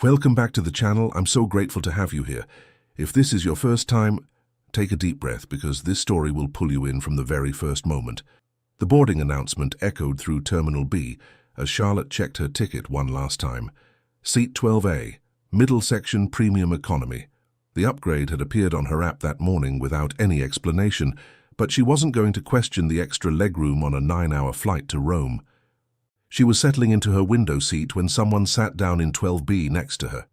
Welcome back to the channel. I'm so grateful to have you here. If this is your first time, take a deep breath because this story will pull you in from the very first moment. The boarding announcement echoed through Terminal B as Charlotte checked her ticket one last time. Seat 12A, middle section premium economy. The upgrade had appeared on her app that morning without any explanation, but she wasn't going to question the extra legroom on a 9-hour flight to Rome. She was settling into her window seat when someone sat down in 12B next to her.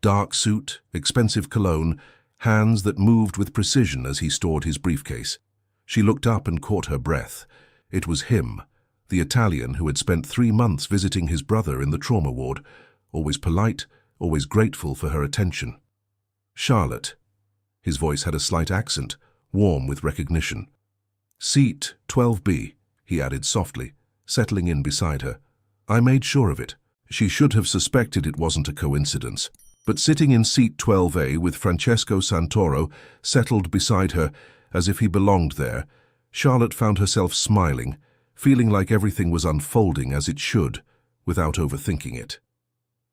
Dark suit, expensive cologne, hands that moved with precision as he stored his briefcase. She looked up and caught her breath. It was him, the Italian who had spent 3 months visiting his brother in the trauma ward, always polite, always grateful for her attention. Charlotte. His voice had a slight accent, warm with recognition. Seat 12B, he added softly, settling in beside her. I made sure of it. She should have suspected it wasn't a coincidence. But sitting in seat 12A with Francesco Santoro settled beside her as if he belonged there, Charlotte found herself smiling, feeling like everything was unfolding as it should, without overthinking it.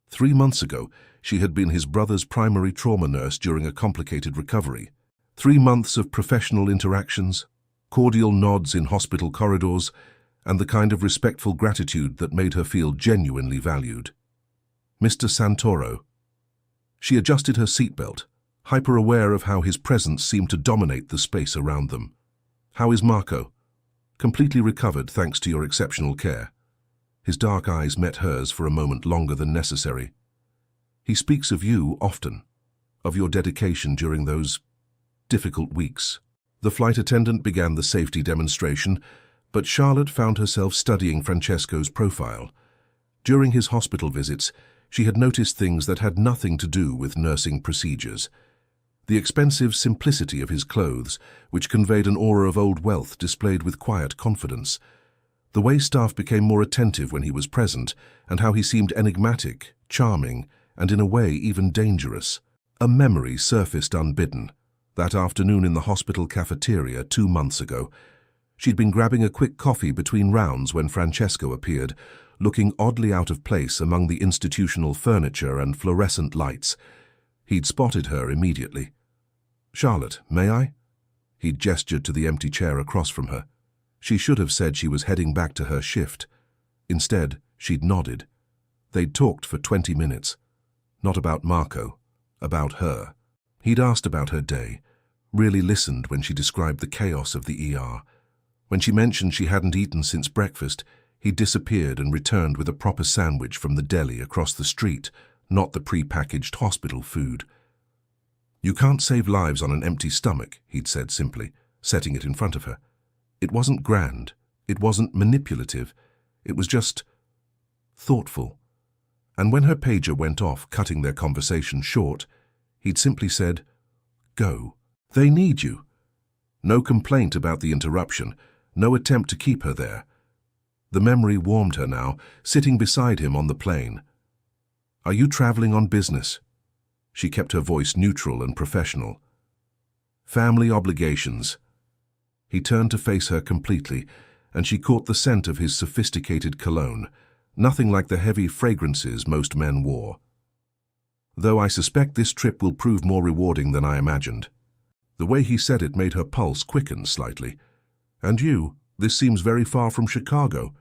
3 months ago, she had been his brother's primary trauma nurse during a complicated recovery. 3 months of professional interactions, cordial nods in hospital corridors, and the kind of respectful gratitude that made her feel genuinely valued. Mr. Santoro. She adjusted her seatbelt, hyper-aware of how his presence seemed to dominate the space around them. How is Marco? Completely recovered thanks to your exceptional care. His dark eyes met hers for a moment longer than necessary. He speaks of you often, of your dedication during those difficult weeks. The flight attendant began the safety demonstration, but Charlotte found herself studying Francesco's profile. During his hospital visits, she had noticed things that had nothing to do with nursing procedures. The expensive simplicity of his clothes, which conveyed an aura of old wealth displayed with quiet confidence. The way staff became more attentive when he was present, and how he seemed enigmatic, charming, and in a way even dangerous. A memory surfaced unbidden. That afternoon in the hospital cafeteria 2 months ago, she'd been grabbing a quick coffee between rounds when Francesco appeared, looking oddly out of place among the institutional furniture and fluorescent lights. He'd spotted her immediately. "Charlotte, may I?" He'd gestured to the empty chair across from her. She should have said she was heading back to her shift. Instead, she'd nodded. They'd talked for 20 minutes. Not about Marco, about her. He'd asked about her day, really listened when she described the chaos of the ER. When she mentioned she hadn't eaten since breakfast, he disappeared and returned with a proper sandwich from the deli across the street, not the pre-packaged hospital food. "You can't save lives on an empty stomach," he'd said simply, setting it in front of her. It wasn't grand, it wasn't manipulative, it was just thoughtful. And when her pager went off, cutting their conversation short, he'd simply said, "Go. They need you." No complaint about the interruption, no attempt to keep her there. The memory warmed her now, sitting beside him on the plane. "Are you traveling on business?" She kept her voice neutral and professional. "Family obligations." He turned to face her completely, and she caught the scent of his sophisticated cologne, nothing like the heavy fragrances most men wore. "Though I suspect this trip will prove more rewarding than I imagined." The way he said it made her pulse quicken slightly. "And you? This seems very far from Chicago."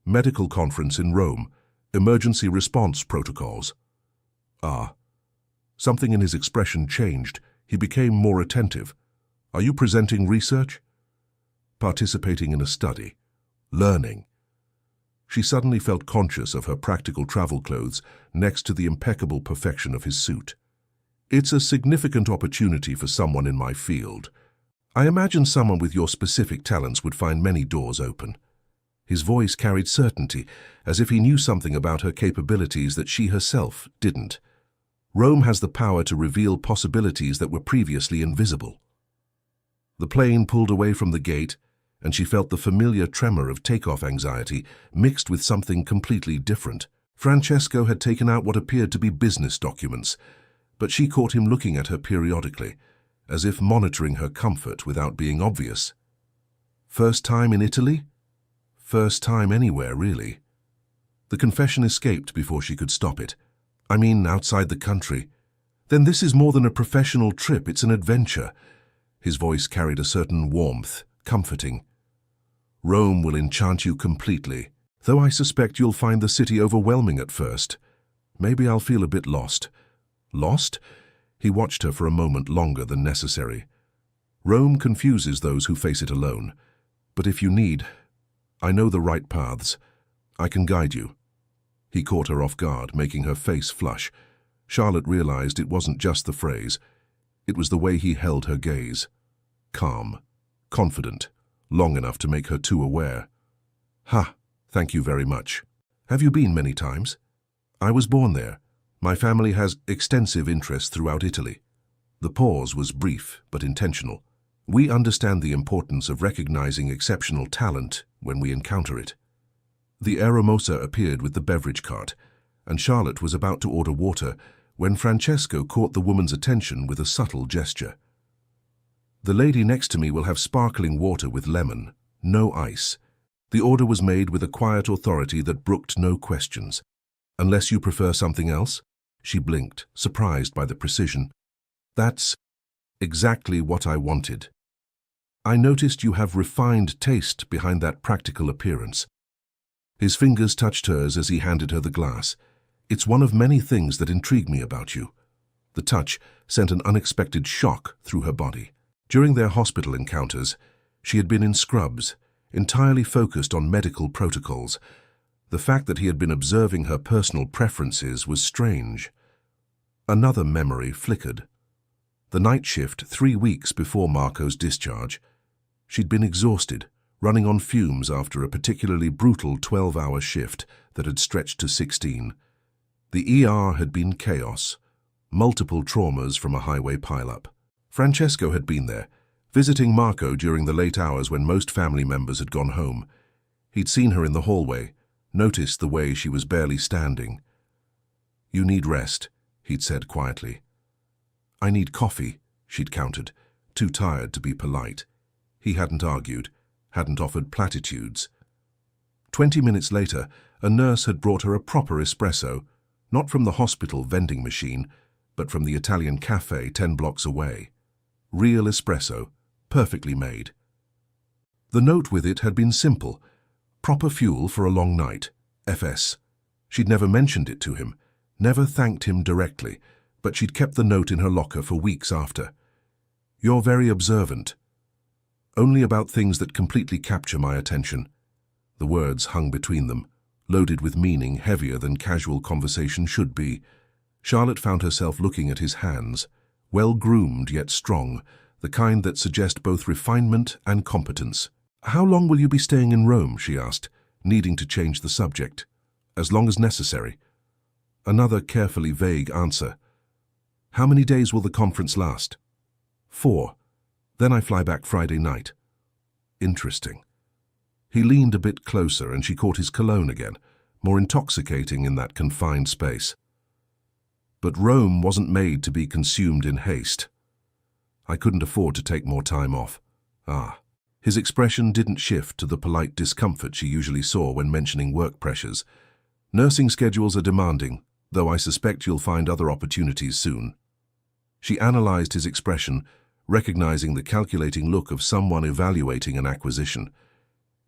"Medical conference in Rome. Emergency response protocols." "Ah." Something in his expression changed. He became more attentive. "Are you presenting research?" "Participating in a study. Learning." She suddenly felt conscious of her practical travel clothes next to the impeccable perfection of his suit. "It's a significant opportunity for someone in my field. I imagine someone with your specific talents would find many doors open." His voice carried certainty, as if he knew something about her capabilities that she herself didn't. Rome has the power to reveal possibilities that were previously invisible. The plane pulled away from the gate, and she felt the familiar tremor of takeoff anxiety mixed with something completely different. Francesco had taken out what appeared to be business documents, but she caught him looking at her periodically, as if monitoring her comfort without being obvious. First time in Italy? First time anywhere, really. The confession escaped before she could stop it. I mean, outside the country. Then this is more than a professional trip, it's an adventure. His voice carried a certain warmth, comforting. Rome will enchant you completely, though I suspect you'll find the city overwhelming at first. Maybe I'll feel a bit lost. Lost? He watched her for a moment longer than necessary. Rome confuses those who face it alone. But if you need, I know the right paths. I can guide you. He caught her off guard, making her face flush. Charlotte realized it wasn't just the phrase. It was the way he held her gaze. Calm, confident, long enough to make her too aware. Ha, thank you very much. Have you been many times? I was born there. My family has extensive interests throughout Italy. The pause was brief but intentional. We understand the importance of recognizing exceptional talent when we encounter it. The aeromoza appeared with the beverage cart, and Charlotte was about to order water when Francesco caught the woman's attention with a subtle gesture. The lady next to me will have sparkling water with lemon, no ice. The order was made with a quiet authority that brooked no questions. Unless you prefer something else? She blinked, surprised by the precision. That's exactly what I wanted. I noticed you have refined taste behind that practical appearance. His fingers touched hers as he handed her the glass. It's one of many things that intrigue me about you. The touch sent an unexpected shock through her body. During their hospital encounters, she had been in scrubs, entirely focused on medical protocols. The fact that he had been observing her personal preferences was strange. Another memory flickered. The night shift 3 weeks before Marco's discharge. She'd been exhausted, running on fumes after a particularly brutal 12-hour shift that had stretched to 16. The ER had been chaos, multiple traumas from a highway pileup. Francesco had been there, visiting Marco during the late hours when most family members had gone home. He'd seen her in the hallway, noticed the way she was barely standing. You need rest, he'd said quietly. I need coffee, she'd countered, too tired to be polite. He hadn't argued, hadn't offered platitudes. 20 minutes later, a nurse had brought her a proper espresso, not from the hospital vending machine, but from the Italian cafe 10 blocks away. Real espresso, perfectly made. The note with it had been simple. Proper fuel for a long night, FS. She'd never mentioned it to him, never thanked him directly, but she'd kept the note in her locker for weeks after. You're very observant. Only about things that completely capture my attention. The words hung between them, loaded with meaning heavier than casual conversation should be. Charlotte found herself looking at his hands, well-groomed yet strong, the kind that suggest both refinement and competence. How long will you be staying in Rome, she asked, needing to change the subject. As long as necessary. Another carefully vague answer. How many days will the conference last? 4. Then I fly back Friday night. Interesting. He leaned a bit closer and she caught his cologne again, more intoxicating in that confined space. But Rome wasn't made to be consumed in haste. I couldn't afford to take more time off. His expression didn't shift to the polite discomfort she usually saw when mentioning work pressures. Nursing schedules are demanding, though I suspect you'll find other opportunities soon. She analyzed his expression, recognizing the calculating look of someone evaluating an acquisition.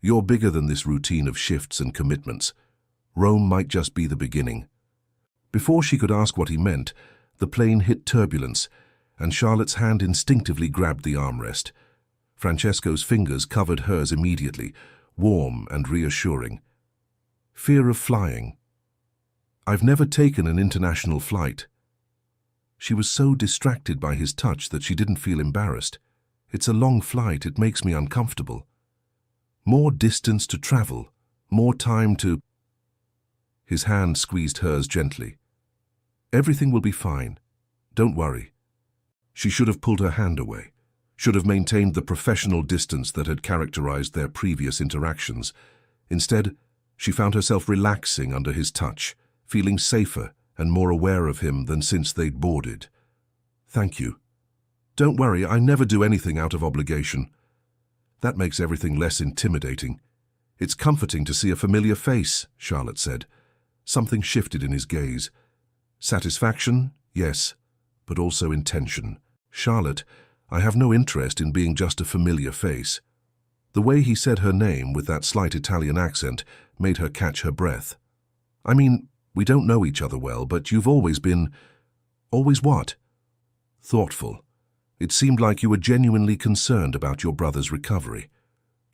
You're bigger than this routine of shifts and commitments. Rome might just be the beginning. Before she could ask what he meant, the plane hit turbulence, and Charlotte's hand instinctively grabbed the armrest. Francesco's fingers covered hers immediately, warm and reassuring. Fear of flying. I've never taken an international flight. She was so distracted by his touch that she didn't feel embarrassed. It's a long flight, it makes me uncomfortable. More distance to travel, more time to... His hand squeezed hers gently. Everything will be fine. Don't worry. She should have pulled her hand away, should have maintained the professional distance that had characterized their previous interactions. Instead, she found herself relaxing under his touch, feeling safer and more aware of him than since they'd boarded. Thank you. Don't worry, I never do anything out of obligation. That makes everything less intimidating. It's comforting to see a familiar face, Charlotte said. Something shifted in his gaze. Satisfaction? Yes, but also intention. Charlotte, I have no interest in being just a familiar face. The way he said her name with that slight Italian accent made her catch her breath. I mean, we don't know each other well, but you've always been… Always what? Thoughtful. It seemed like you were genuinely concerned about your brother's recovery.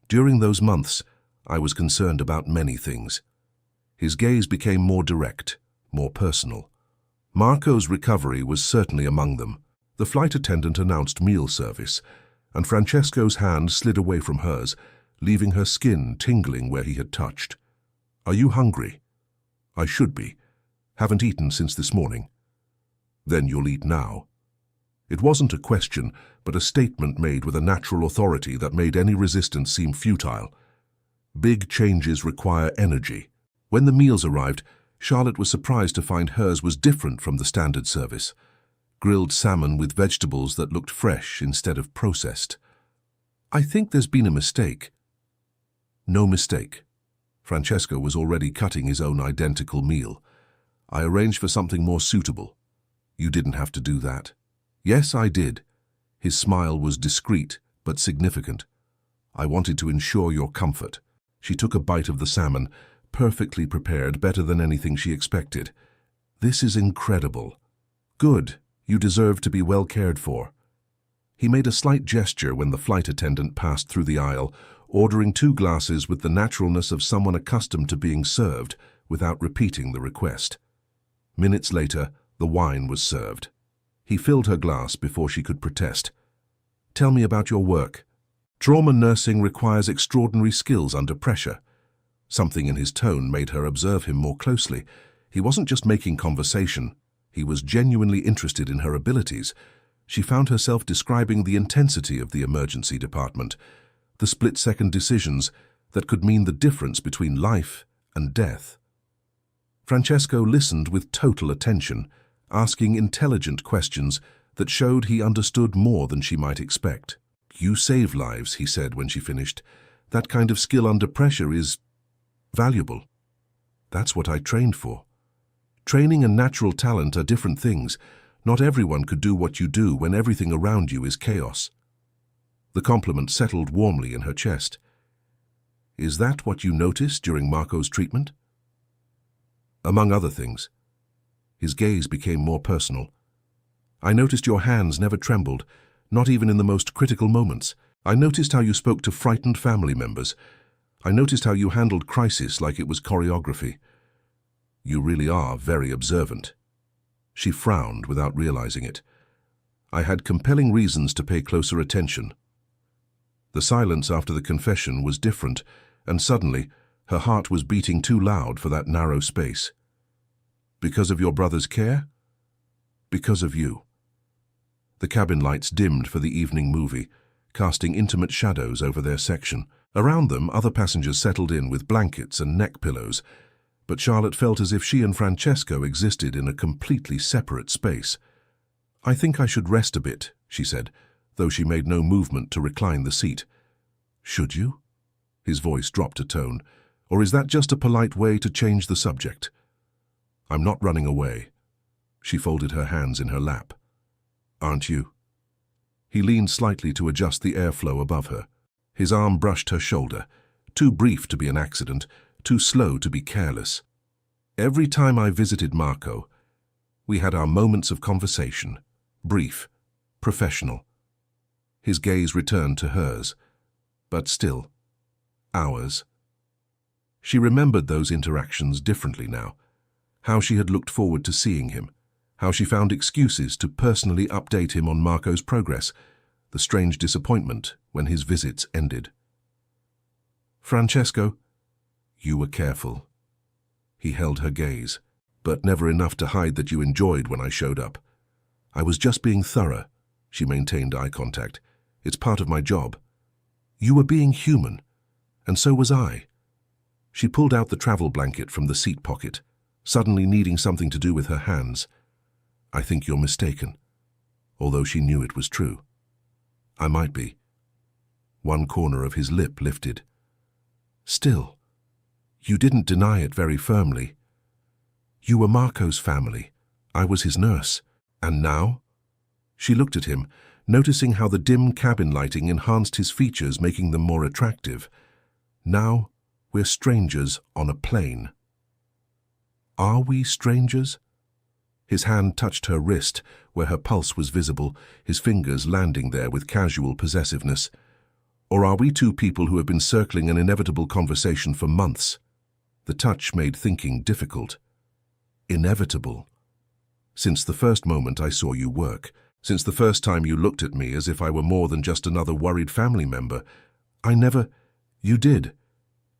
During those months, I was concerned about many things. His gaze became more direct, more personal. Marco's recovery was certainly among them. The flight attendant announced meal service, and Francesco's hand slid away from hers, leaving her skin tingling where he had touched. Are you hungry? I should be. Haven't eaten since this morning. Then you'll eat now. It wasn't a question, but a statement made with a natural authority that made any resistance seem futile. Big changes require energy. When the meals arrived, Charlotte was surprised to find hers was different from the standard service. Grilled salmon with vegetables that looked fresh instead of processed. I think there's been a mistake. No mistake. Francesco was already cutting his own identical meal. I arranged for something more suitable. You didn't have to do that. Yes, I did. His smile was discreet but significant. I wanted to ensure your comfort. She took a bite of the salmon, perfectly prepared, better than anything she expected. This is incredible. Good. You deserve to be well cared for. He made a slight gesture when the flight attendant passed through the aisle, ordering 2 glasses with the naturalness of someone accustomed to being served without repeating the request. Minutes later, the wine was served. He filled her glass before she could protest. Tell me about your work. Trauma nursing requires extraordinary skills under pressure. Something in his tone made her observe him more closely. He wasn't just making conversation. He was genuinely interested in her abilities. She found herself describing the intensity of the emergency department, the split-second decisions that could mean the difference between life and death. Francesco listened with total attention, asking intelligent questions that showed he understood more than she might expect. You save lives, he said when she finished. That kind of skill under pressure is valuable. That's what I trained for. Training and natural talent are different things. Not everyone could do what you do when everything around you is chaos. The compliment settled warmly in her chest. Is that what you noticed during Marco's treatment? Among other things. His gaze became more personal. I noticed your hands never trembled, not even in the most critical moments. I noticed how you spoke to frightened family members. I noticed how you handled crisis like it was choreography. You really are very observant. She frowned without realizing it. I had compelling reasons to pay closer attention. The silence after the confession was different, and suddenly her heart was beating too loud for that narrow space. Because of your brother's care? Because of you. The cabin lights dimmed for the evening movie, casting intimate shadows over their section. Around them, other passengers settled in with blankets and neck pillows, but Charlotte felt as if she and Francesco existed in a completely separate space. I think I should rest a bit, she said, though she made no movement to recline the seat. Should you? His voice dropped a tone. Or is that just a polite way to change the subject? I'm not running away. She folded her hands in her lap. Aren't you? He leaned slightly to adjust the airflow above her. His arm brushed her shoulder, too brief to be an accident, too slow to be careless. Every time I visited Marco, we had our moments of conversation, brief, professional. His gaze returned to hers, but still, ours. She remembered those interactions differently now, how she had looked forward to seeing him, how she found excuses to personally update him on Marco's progress, the strange disappointment when his visits ended. Francesco, you were careful. He held her gaze, but never enough to hide that you enjoyed when I showed up. I was just being thorough. She maintained eye contact. It's part of my job. You were being human, and so was I. She pulled out the travel blanket from the seat pocket, suddenly needing something to do with her hands. I think you're mistaken, although she knew it was true. I might be. One corner of his lip lifted. Still, you didn't deny it very firmly. You were Marco's family, I was his nurse. And now? She looked at him, noticing how the dim cabin lighting enhanced his features, making them more attractive. Now, we're strangers on a plane. Are we strangers? His hand touched her wrist, where her pulse was visible, his fingers landing there with casual possessiveness. Or are we two people who have been circling an inevitable conversation for months? The touch made thinking difficult. Inevitable. Since the first moment I saw you work, since the first time you looked at me as if I were more than just another worried family member, I never... You did.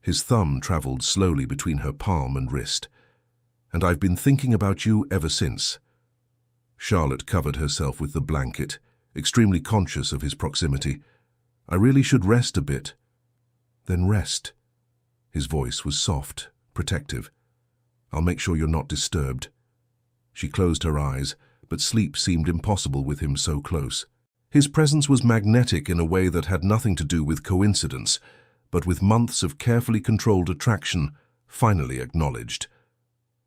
His thumb traveled slowly between her palm and wrist. And I've been thinking about you ever since. Charlotte covered herself with the blanket, extremely conscious of his proximity. I really should rest a bit. Then rest. His voice was soft, protective. I'll make sure you're not disturbed. She closed her eyes, but sleep seemed impossible with him so close. His presence was magnetic in a way that had nothing to do with coincidence, but with months of carefully controlled attraction, finally acknowledged.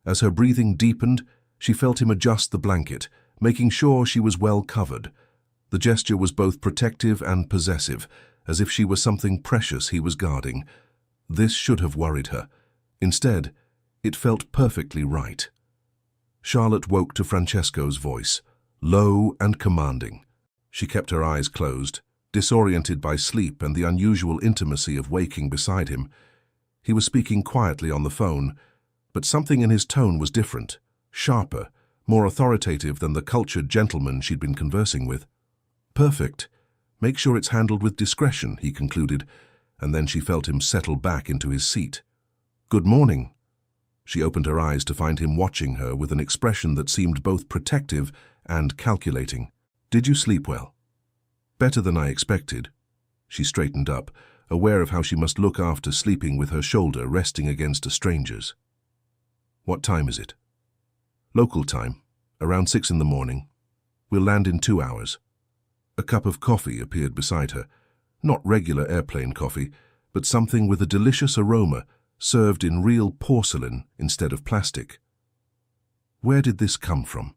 As her breathing deepened, she felt him adjust the blanket, making sure she was well covered. The gesture was both protective and possessive, as if she were something precious he was guarding. This should have worried her. Instead, it felt perfectly right. Charlotte woke to Francesco's voice, low and commanding. She kept her eyes closed, disoriented by sleep and the unusual intimacy of waking beside him. He was speaking quietly on the phone, but something in his tone was different, sharper, more authoritative than the cultured gentleman she'd been conversing with. Perfect. Make sure it's handled with discretion, he concluded, and then she felt him settle back into his seat. Good morning. She opened her eyes to find him watching her with an expression that seemed both protective and calculating. Did you sleep well? Better than I expected. She straightened up, aware of how she must look after sleeping with her shoulder resting against a stranger's. What time is it? Local time, around 6 in the morning. We'll land in 2 hours. A cup of coffee appeared beside her. Not regular airplane coffee, but something with a delicious aroma, served in real porcelain instead of plastic. Where did this come from?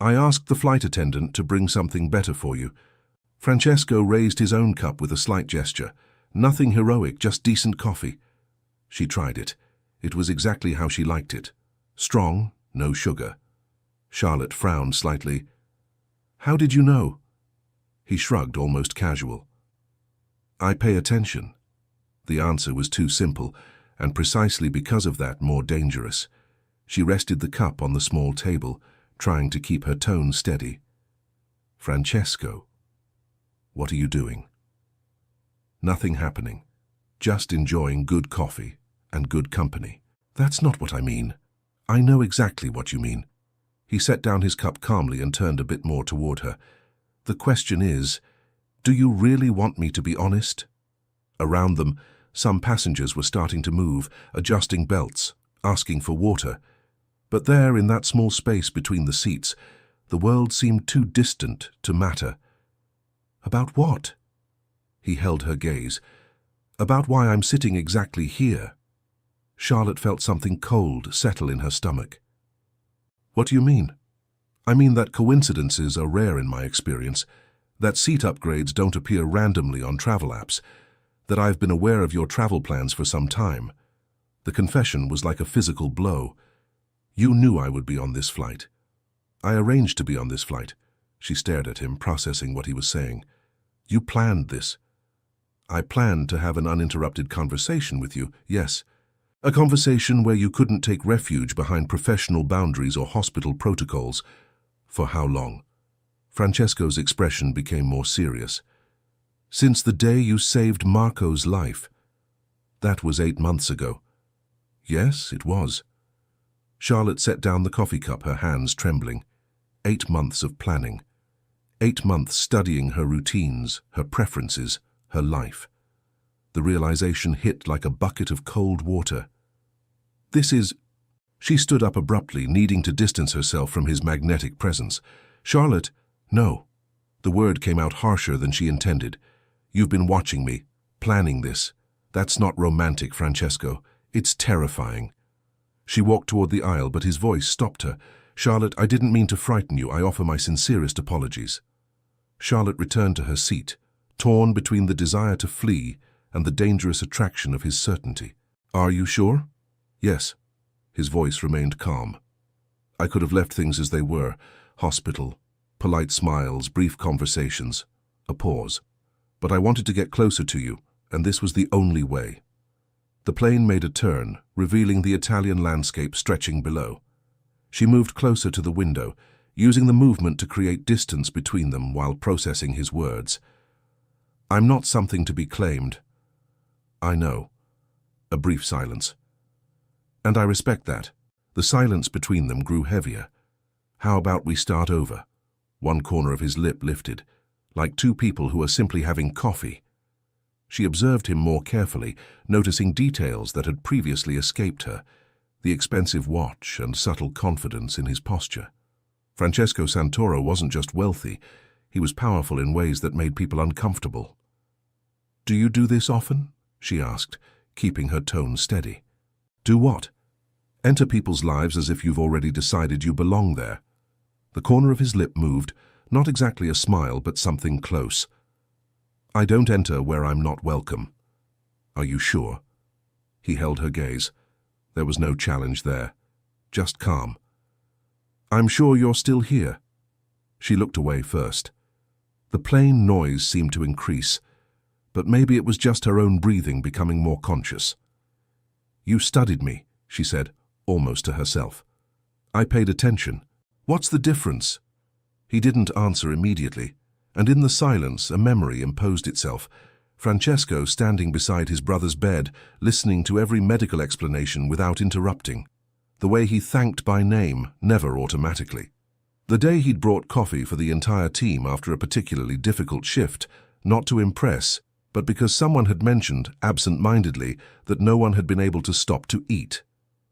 I asked the flight attendant to bring something better for you. Francesco raised his own cup with a slight gesture. Nothing heroic, just decent coffee. She tried it. It was exactly how she liked it. Strong, no sugar. Charlotte frowned slightly. How did you know? He shrugged, almost casual. I pay attention. The answer was too simple, and precisely because of that more dangerous. She rested the cup on the small table, trying to keep her tone steady. Francesco, what are you doing? Nothing happening. Just enjoying good coffee and good company. That's not what I mean. I know exactly what you mean. He set down his cup calmly and turned a bit more toward her. The question is, do you really want me to be honest? Around them, some passengers were starting to move, adjusting belts, asking for water. But there, in that small space between the seats, the world seemed too distant to matter. About what? He held her gaze. About why I'm sitting exactly here. Charlotte felt something cold settle in her stomach. What do you mean? I mean that coincidences are rare in my experience, that seat upgrades don't appear randomly on travel apps, that I've been aware of your travel plans for some time. The confession was like a physical blow. You knew I would be on this flight. I arranged to be on this flight. She stared at him, processing what he was saying. You planned this. I planned to have an uninterrupted conversation with you, yes. A conversation where you couldn't take refuge behind professional boundaries or hospital protocols. For how long? Francesco's expression became more serious. Since the day you saved Marco's life. That was 8 months ago. Yes, it was. Charlotte set down the coffee cup, her hands trembling. 8 months of planning. 8 months studying her routines, her preferences, her life. The realization hit like a bucket of cold water. This is... She stood up abruptly, needing to distance herself from his magnetic presence. Charlotte, no. The word came out harsher than she intended. You've been watching me, planning this. That's not romantic, Francesco. It's terrifying. She walked toward the aisle, but his voice stopped her. "Charlotte, I didn't mean to frighten you. I offer my sincerest apologies." Charlotte returned to her seat, torn between the desire to flee and the dangerous attraction of his certainty. "Are you sure?" "Yes." His voice remained calm. "I could have left things as they were. Hospital, polite smiles, brief conversations, a pause. But I wanted to get closer to you, and this was the only way." The plane made a turn, revealing the Italian landscape stretching below. She moved closer to the window, using the movement to create distance between them while processing his words. "I'm not something to be claimed." "I know." A brief silence. "And I respect that." The silence between them grew heavier. "How about we start over?" One corner of his lip lifted, like two people who are simply having coffee. She observed him more carefully, noticing details that had previously escaped her, the expensive watch and subtle confidence in his posture. Francesco Santoro wasn't just wealthy, he was powerful in ways that made people uncomfortable. "Do you do this often?" she asked, keeping her tone steady. "Do what?" "Enter people's lives as if you've already decided you belong there." The corner of his lip moved, not exactly a smile, but something close. "I don't enter where I'm not welcome." "Are you sure?" He held her gaze. There was no challenge there, just calm. "I'm sure you're still here." She looked away first. The plane noise seemed to increase, but maybe it was just her own breathing becoming more conscious. "You studied me," she said, almost to herself. "I paid attention. What's the difference?" He didn't answer immediately, and in the silence a memory imposed itself. Francesco standing beside his brother's bed, listening to every medical explanation without interrupting. The way he thanked by name, never automatically. The day he'd brought coffee for the entire team after a particularly difficult shift, not to impress, but because someone had mentioned, absent-mindedly, that no one had been able to stop to eat.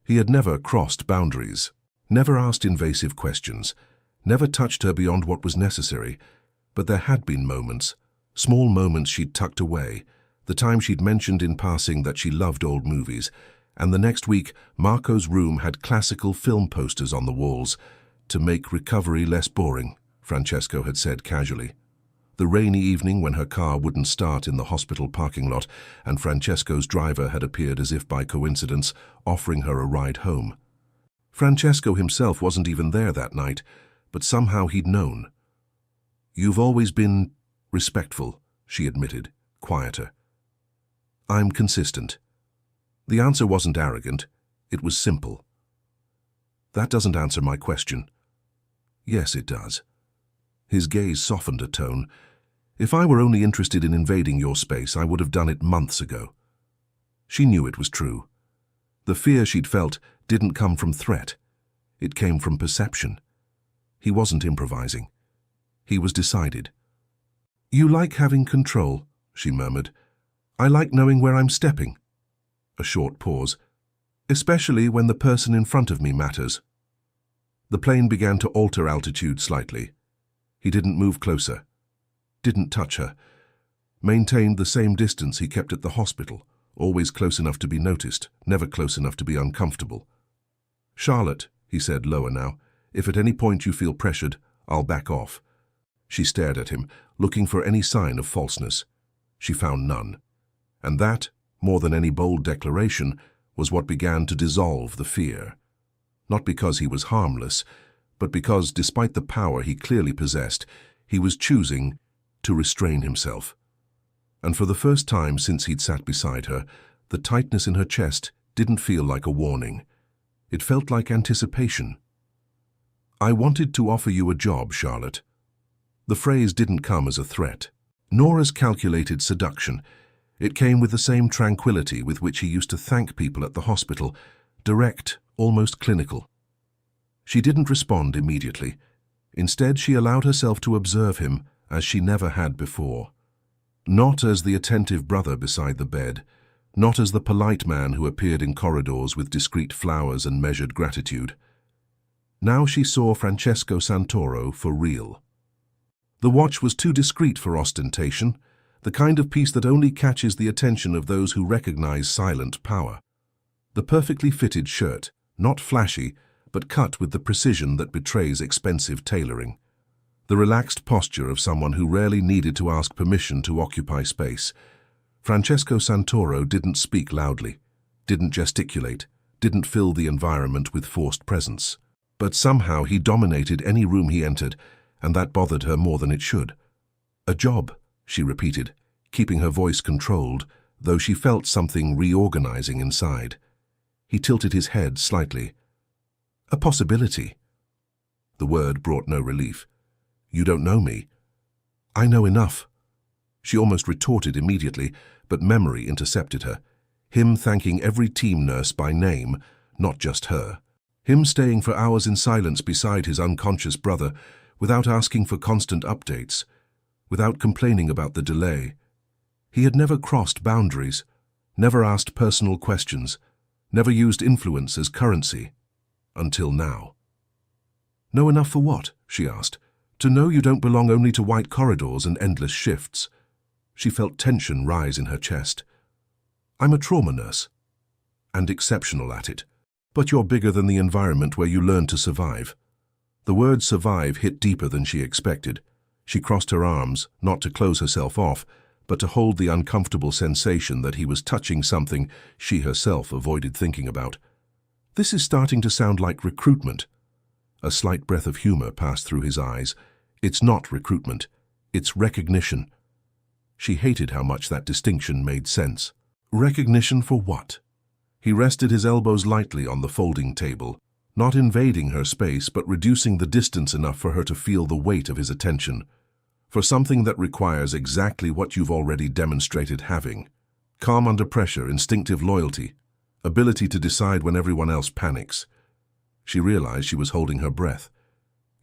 He had never crossed boundaries, never asked invasive questions, never touched her beyond what was necessary, but there had been moments, small moments she'd tucked away, the time she'd mentioned in passing that she loved old movies, and the next week Marco's room had classical film posters on the walls, to make recovery less boring, Francesco had said casually. The rainy evening when her car wouldn't start in the hospital parking lot and Francesco's driver had appeared as if by coincidence, offering her a ride home. Francesco himself wasn't even there that night, but somehow he'd known. "You've always been respectful," she admitted, quieter. "I'm consistent." The answer wasn't arrogant, it was simple. "That doesn't answer my question." "Yes, it does." His gaze softened a tone. "If I were only interested in invading your space, I would have done it months ago." She knew it was true. The fear she'd felt didn't come from threat. It came from perception. He wasn't improvising. He was decided. "You like having control," she murmured. "I like knowing where I'm stepping." A short pause. "Especially when the person in front of me matters." The plane began to alter altitude slightly. He didn't move closer, didn't touch her, maintained the same distance he kept at the hospital, always close enough to be noticed, never close enough to be uncomfortable. "Charlotte," he said lower now, "if at any point you feel pressured, I'll back off." She stared at him, looking for any sign of falseness. She found none. And that, more than any bold declaration, was what began to dissolve the fear. Not because he was harmless, but because, despite the power he clearly possessed, he was choosing to restrain himself. And for the first time since he'd sat beside her, the tightness in her chest didn't feel like a warning. It felt like anticipation. "I wanted to offer you a job, Charlotte." The phrase didn't come as a threat, nor as calculated seduction. It came with the same tranquility with which he used to thank people at the hospital, direct, almost clinical. She didn't respond immediately. Instead, she allowed herself to observe him as she never had before. Not as the attentive brother beside the bed, not as the polite man who appeared in corridors with discreet flowers and measured gratitude. Now she saw Francesco Santoro for real. The watch was too discreet for ostentation, the kind of piece that only catches the attention of those who recognize silent power. The perfectly fitted shirt, not flashy, but cut with the precision that betrays expensive tailoring. The relaxed posture of someone who rarely needed to ask permission to occupy space. Francesco Santoro didn't speak loudly, didn't gesticulate, didn't fill the environment with forced presence. But somehow he dominated any room he entered, and that bothered her more than it should. "A job," she repeated, keeping her voice controlled, though she felt something reorganizing inside. He tilted his head slightly. "A possibility." The word brought no relief. "You don't know me." "I know enough." She almost retorted immediately, but memory intercepted her. Him thanking every team nurse by name, not just her. Him staying for hours in silence beside his unconscious brother, without asking for constant updates, without complaining about the delay. He had never crossed boundaries, never asked personal questions, never used influence as currency. Until now. "Know enough for what?" she asked. "To know you don't belong only to white corridors and endless shifts." She felt tension rise in her chest. "I'm a trauma nurse. And exceptional at it. But you're bigger than the environment where you learn to survive." The word survive hit deeper than she expected. She crossed her arms, not to close herself off, but to hold the uncomfortable sensation that he was touching something she herself avoided thinking about. "This is starting to sound like recruitment." A slight breath of humor passed through his eyes. "It's not recruitment. It's recognition." She hated how much that distinction made sense. Recognition for what? He rested his elbows lightly on the folding table, not invading her space but reducing the distance enough for her to feel the weight of his attention. For something that requires exactly what you've already demonstrated having. Calm under pressure, instinctive loyalty, ability to decide when everyone else panics. She realized she was holding her breath.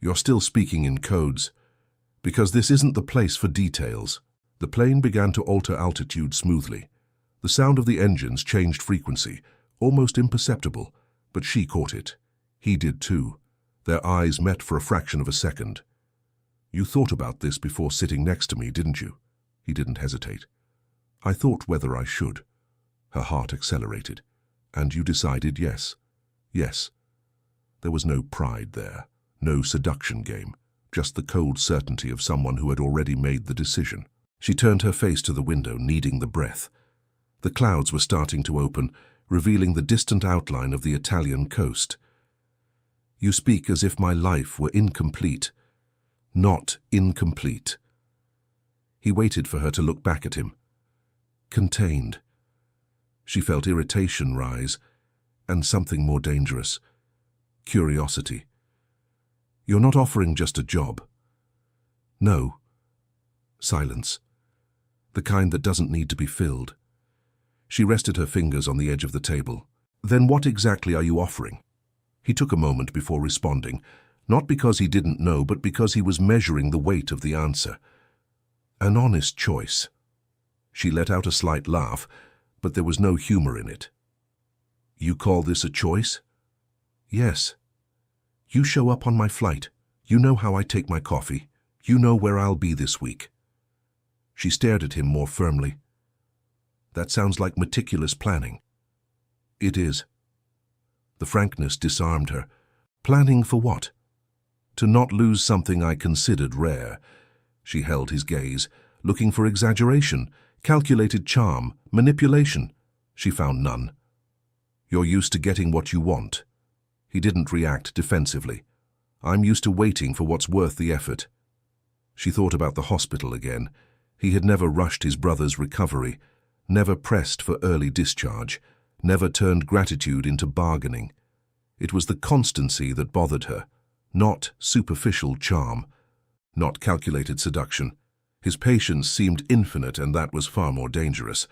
"You're still speaking in codes. Because this isn't the place for details." The plane began to alter altitude smoothly. The sound of the engines changed frequency, almost imperceptible, but she caught it. He did too. Their eyes met for a fraction of a second. "You thought about this before sitting next to me, didn't you?" He didn't hesitate. "I thought whether I should." Her heart accelerated. "And you decided yes." "Yes." There was no pride there, no seduction game, just the cold certainty of someone who had already made the decision. She turned her face to the window, needing the breath. The clouds were starting to open, revealing the distant outline of the Italian coast. "You speak as if my life were incomplete." "Not incomplete." He waited for her to look back at him. Contained. She felt irritation rise, and something more dangerous. Curiosity. "You're not offering just a job." "No." Silence. The kind that doesn't need to be filled. She rested her fingers on the edge of the table. "Then what exactly are you offering?" He took a moment before responding, not because he didn't know, but because he was measuring the weight of the answer. "An honest choice." She let out a slight laugh, but there was no humor in it. "You call this a choice?" "Yes. You show up on my flight. You know how I take my coffee. You know where I'll be this week." She stared at him more firmly. "That sounds like meticulous planning." "It is." The frankness disarmed her. "Planning for what?" "To not lose something I considered rare." She held his gaze, looking for exaggeration, calculated charm, manipulation. She found none. "You're used to getting what you want." He didn't react defensively. "I'm used to waiting for what's worth the effort." She thought about the hospital again. He had never rushed his brother's recovery, never pressed for early discharge, never turned gratitude into bargaining. It was the constancy that bothered her, not superficial charm, not calculated seduction. His patience seemed infinite, and that was far more dangerous.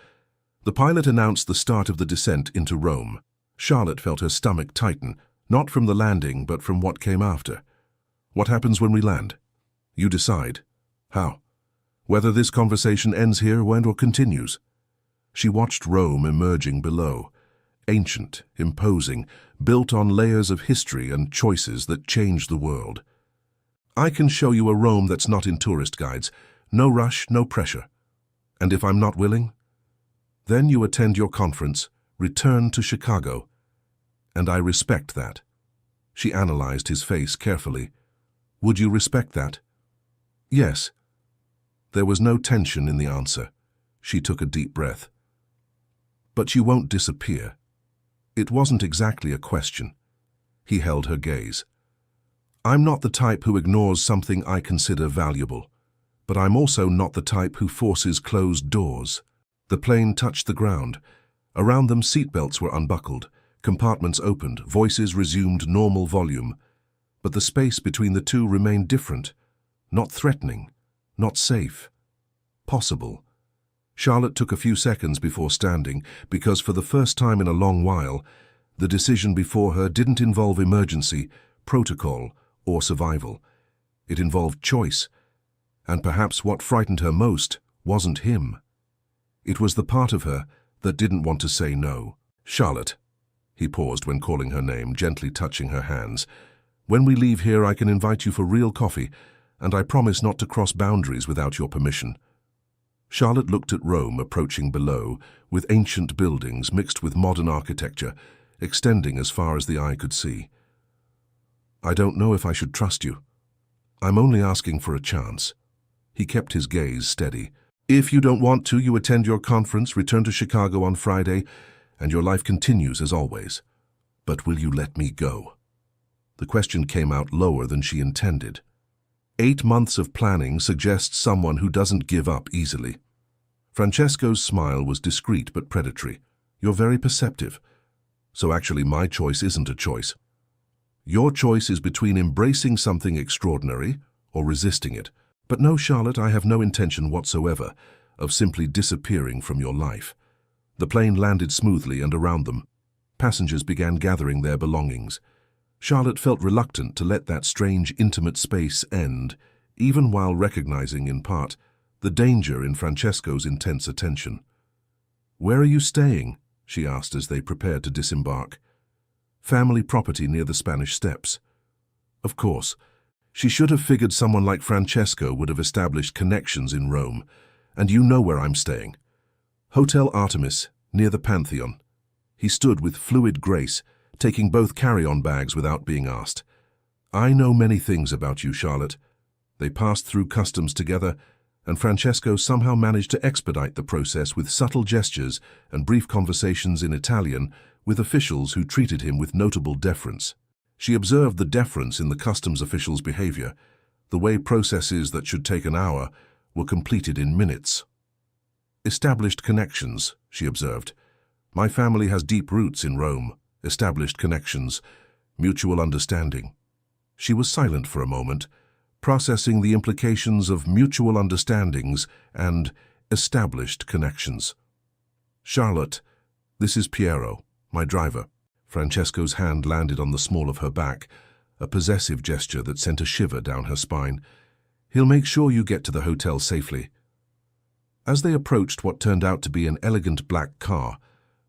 The pilot announced the start of the descent into Rome. Charlotte felt her stomach tighten, not from the landing, but from what came after. "What happens when we land?" "You decide." "How?" "Whether this conversation ends here or continues." She watched Rome emerging below, ancient, imposing, built on layers of history and choices that changed the world. "I can show you a Rome that's not in tourist guides. No rush, no pressure. And if I'm not willing? Then you attend your conference, return to Chicago. And I respect that." She analyzed his face carefully. Would you respect that? Yes. There was no tension in the answer. She took a deep breath. But you won't disappear. It wasn't exactly a question. He held her gaze. I'm not the type who ignores something I consider valuable, but I'm also not the type who forces closed doors. The plane touched the ground. Around them, seatbelts were unbuckled, compartments opened, voices resumed normal volume. But the space between the two remained different, not threatening, not safe, possible. Charlotte took a few seconds before standing, because for the first time in a long while, the decision before her didn't involve emergency, protocol, or survival. It involved choice, and perhaps what frightened her most wasn't him. It was the part of her that didn't want to say no. Charlotte. He paused when calling her name, gently touching her hands. When we leave here, I can invite you for real coffee, and I promise not to cross boundaries without your permission. Charlotte looked at Rome approaching below, with ancient buildings mixed with modern architecture, extending as far as the eye could see. I don't know if I should trust you. I'm only asking for a chance. He kept his gaze steady. If you don't want to, you attend your conference, return to Chicago on Friday, and your life continues as always. But will you let me go? The question came out lower than she intended. 8 months of planning suggests someone who doesn't give up easily. Francesco's smile was discreet but predatory. You're very perceptive. So actually my choice isn't a choice. Your choice is between embracing something extraordinary or resisting it. But no, Charlotte, I have no intention whatsoever of simply disappearing from your life. The plane landed smoothly, and around them, passengers began gathering their belongings. Charlotte felt reluctant to let that strange, intimate space end, even while recognizing, in part, the danger in Francesco's intense attention. Where are you staying? She asked as they prepared to disembark. Family property near the Spanish Steps. Of course. She should have figured someone like Francesco would have established connections in Rome, and you know where I'm staying. Hotel Artemis, near the Pantheon. He stood with fluid grace, taking both carry-on bags without being asked. I know many things about you, Charlotte. They passed through customs together, and Francesco somehow managed to expedite the process with subtle gestures and brief conversations in Italian with officials who treated him with notable deference. She observed the deference in the customs officials' behavior, the way processes that should take an hour were completed in minutes. Established connections, she observed. My family has deep roots in Rome. Established connections, mutual understanding. She was silent for a moment, processing the implications of mutual understandings and established connections. Charlotte, this is Piero, my driver. Francesco's hand landed on the small of her back, a possessive gesture that sent a shiver down her spine. He'll make sure you get to the hotel safely. As they approached what turned out to be an elegant black car,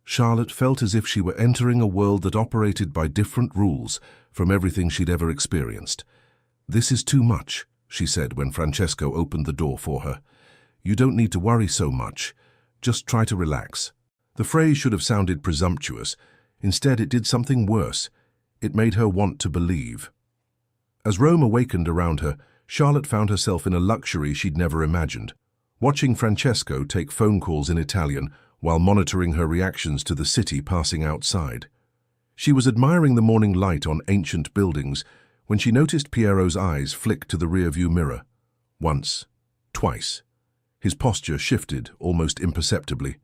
Charlotte felt as if she were entering a world that operated by different rules from everything she'd ever experienced. This is too much, she said when Francesco opened the door for her. You don't need to worry so much. Just try to relax. The phrase should have sounded presumptuous. Instead, it did something worse. It made her want to believe. As Rome awakened around her, Charlotte found herself in a luxury she'd never imagined. Watching Francesco take phone calls in Italian while monitoring her reactions to the city passing outside. She was admiring the morning light on ancient buildings when she noticed Piero's eyes flick to the rearview mirror. Once, twice. His posture shifted almost imperceptibly.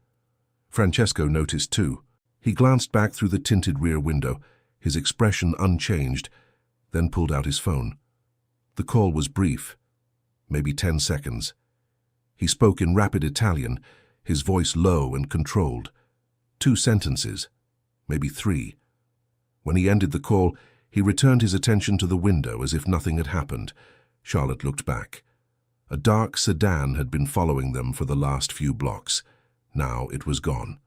Francesco noticed too. He glanced back through the tinted rear window, his expression unchanged, then pulled out his phone. The call was brief, maybe 10 seconds. He spoke in rapid Italian, his voice low and controlled. 2 sentences, maybe 3. When he ended the call, he returned his attention to the window as if nothing had happened. Charlotte looked back. A dark sedan had been following them for the last few blocks. Now it was gone.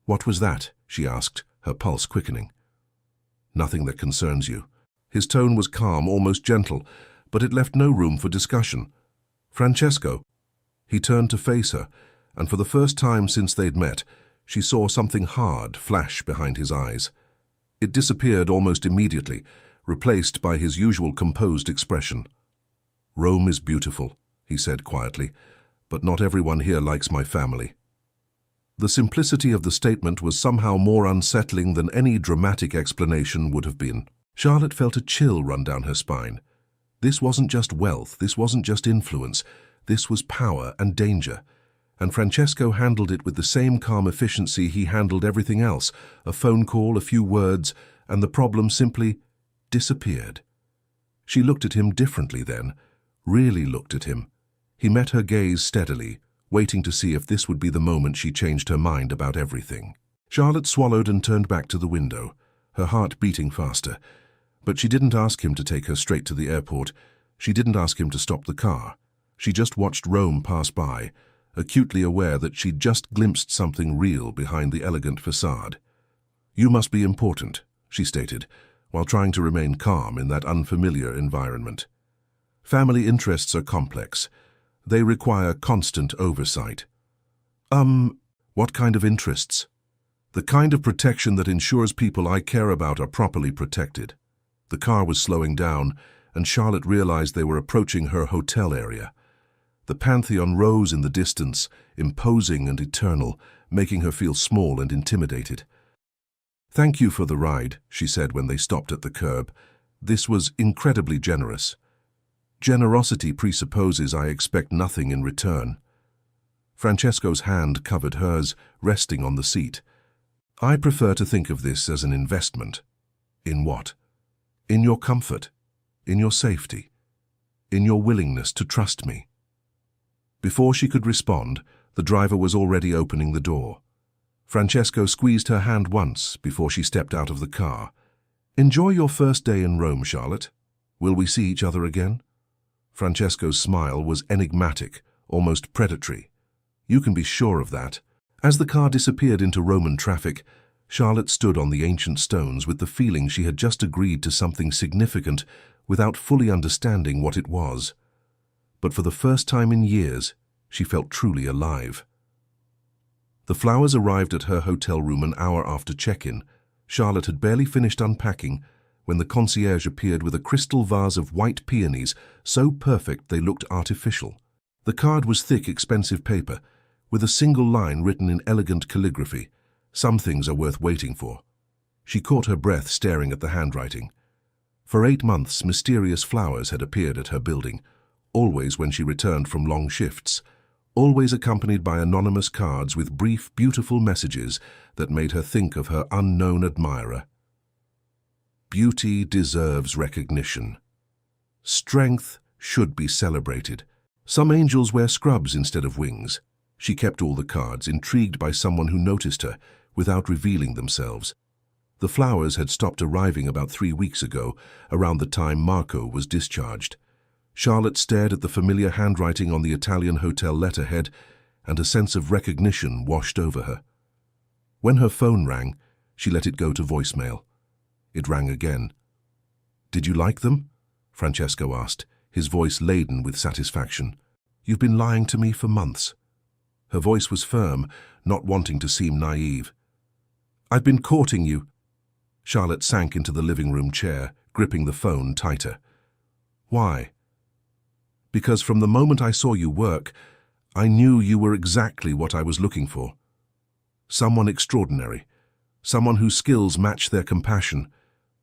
What was that? She asked, her pulse quickening. Nothing that concerns you. His tone was calm, almost gentle, but it left no room for discussion. Francesco. He turned to face her, and for the first time since they'd met, she saw something hard flash behind his eyes. It disappeared almost immediately, replaced by his usual composed expression. "Rome is beautiful," he said quietly, "but not everyone here likes my family." The simplicity of the statement was somehow more unsettling than any dramatic explanation would have been. Charlotte felt a chill run down her spine. This wasn't just wealth, this wasn't just influence, this was power and danger. And Francesco handled it with the same calm efficiency he handled everything else. A phone call, a few words, and the problem simply disappeared. She looked at him differently then, really looked at him. He met her gaze steadily, waiting to see if this would be the moment she changed her mind about everything. Charlotte swallowed and turned back to the window, her heart beating faster. But she didn't ask him to take her straight to the airport. She didn't ask him to stop the car. She just watched Rome pass by, acutely aware that she'd just glimpsed something real behind the elegant facade. "You must be important," she stated, while trying to remain calm in that unfamiliar environment. Family interests are complex. They require constant oversight. What kind of interests?" "The kind of protection that ensures people I care about are properly protected." The car was slowing down, and Charlotte realized they were approaching her hotel area. The Pantheon rose in the distance, imposing and eternal, making her feel small and intimidated. "Thank you for the ride," she said when they stopped at the curb. "This was incredibly generous." "Generosity presupposes I expect nothing in return." Francesco's hand covered hers, resting on the seat. "I prefer to think of this as an investment." "In what?" "In your comfort, in your safety, in your willingness to trust me." Before she could respond, the driver was already opening the door. Francesco squeezed her hand once before she stepped out of the car. "Enjoy your first day in Rome, Charlotte. Will we see each other again?" Francesco's smile was enigmatic, almost predatory. "You can be sure of that." As the car disappeared into Roman traffic, Charlotte stood on the ancient stones with the feeling she had just agreed to something significant without fully understanding what it was. But for the first time in years, she felt truly alive. The flowers arrived at her hotel room an hour after check-in. Charlotte had barely finished unpacking when the concierge appeared with a crystal vase of white peonies, so perfect they looked artificial. The card was thick, expensive paper, with a single line written in elegant calligraphy. "Some things are worth waiting for." She caught her breath staring at the handwriting. For 8 months, mysterious flowers had appeared at her building, always when she returned from long shifts, always accompanied by anonymous cards with brief, beautiful messages that made her think of her unknown admirer. Beauty deserves recognition. Strength should be celebrated. Some angels wear scrubs instead of wings. She kept all the cards, intrigued by someone who noticed her, without revealing themselves. The flowers had stopped arriving about 3 weeks ago, around the time Marco was discharged. Charlotte stared at the familiar handwriting on the Italian hotel letterhead, and a sense of recognition washed over her. When her phone rang, she let it go to voicemail. It rang again. "Did you like them?" Francesco asked, his voice laden with satisfaction. "You've been lying to me for months." Her voice was firm, not wanting to seem naive. "I've been courting you." Charlotte sank into the living room chair, gripping the phone tighter. "Why?" "Because from the moment I saw you work, I knew you were exactly what I was looking for. Someone extraordinary, someone whose skills match their compassion,